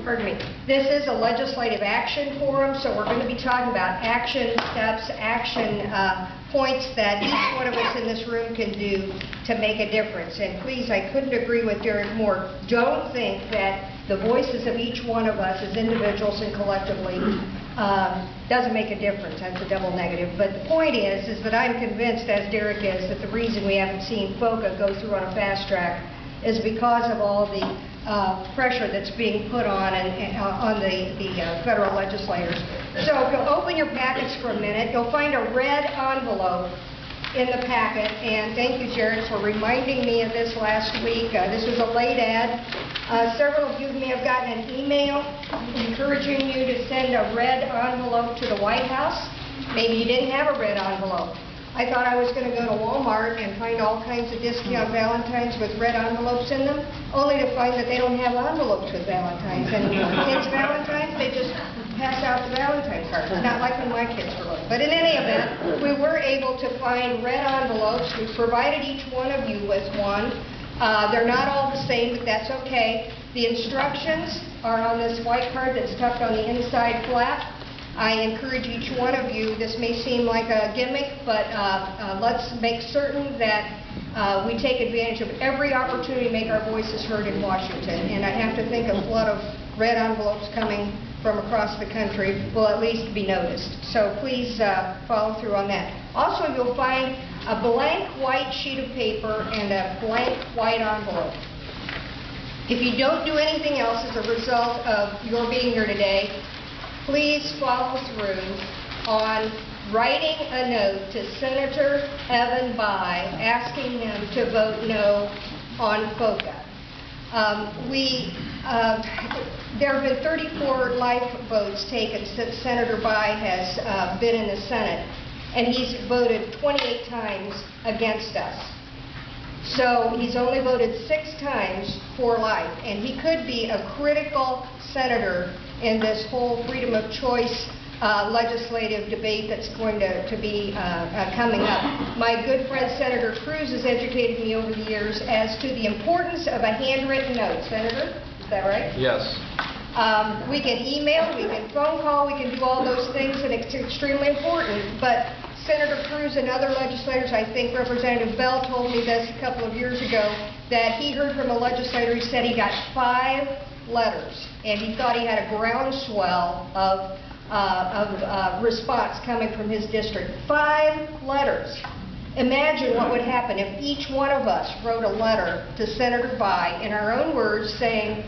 pardon me, this is a legislative action forum, so we're going to be talking about action steps, action points that each one of us in this room can do to make a difference. And please, I couldn't agree with Derek more. Don't think that the voices of each one of us as individuals and collectively doesn't make a difference. That's a double negative. But the point is that I'm convinced, as Derek is, that the reason we haven't seen FOCA go through on a fast track is because of all the pressure that's being put on the federal legislators. So if you'll open your packets for a minute, you'll find a red envelope in the packet, and thank you, Jared, for reminding me of this last week. This was a late ad. Several of you may have gotten an email encouraging you to send a red envelope to the White House. Maybe you didn't have a red envelope. I thought I was going to go to Walmart and find all kinds of discount Valentines with red envelopes in them, only to find that they don't have envelopes with Valentines anymore. Kids' Valentines, they just pass out the Valentine cards, not like when my kids were little. But in any event, we were able to find red envelopes. We provided each one of you with one. They're not all the same, but that's okay. The instructions are on this white card that's tucked on the inside flap. I encourage each one of you, this may seem like a gimmick, but let's make certain that we take advantage of every opportunity to make our voices heard in Washington. And I have to think a flood of red envelopes coming from across the country will at least be noticed. So please follow through on that. Also, you'll find a blank white sheet of paper and a blank white envelope. If you don't do anything else as a result of your being here today, please follow through on writing a note to Senator Evan Bayh asking him to vote no on FOCA. There have been 34 life votes taken since Senator Bayh has been in the Senate, and he's voted 28 times against us. So he's only voted 6 times for life, and he could be a critical senator in this whole freedom of choice legislative debate that's going to be coming up. My good friend Senator Cruz has educated me over the years as to the importance of a handwritten note. Senator, is that right? Yes. We can email, we can phone call, we can do all those things, and it's extremely important. But Senator Cruz and other legislators, I think Representative Bell told me this a couple of years ago, that he heard from a legislator, he said he got 5 letters, and he thought he had a groundswell of response coming from his district. 5 letters. Imagine what would happen if each one of us wrote a letter to Senator Bayh in our own words saying,